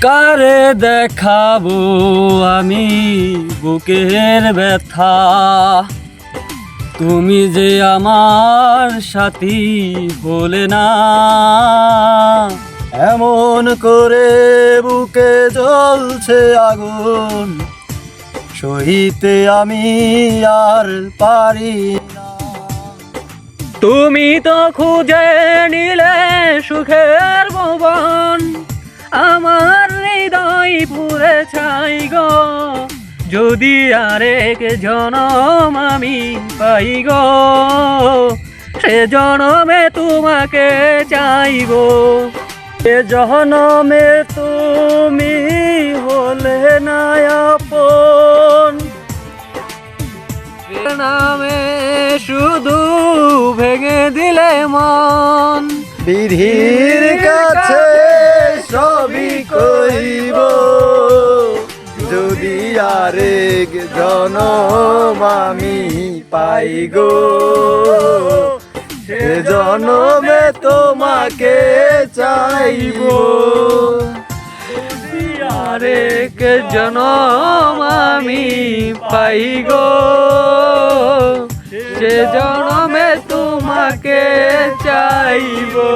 কারে দেখাবো আমি বুকের ব্যথা, তুমি যে আমার সাথী হলে না। এমন করে বুকে জ্বলছে আগুন, সইতে আমি আর পারি না। তুমি তো খুঁজে নিলে সুখের ভুবন, আমার হৃদয় পুরে ছাই গো। যদি আরেক জনম আমি পাই গো, সে জনমে তোমাকে চাইবো। এ জনমে তুমি হলে না আপন, নামে শুধু ভেঙে দিলে মন। বিধির কাছে সবই কইব, যদি আরেক জনম আমি পাই গো, সে জনমে তোমাকে চাইব। আরেক জনম আমি পাই গো, সে জনমে তোমাকে চাইবো।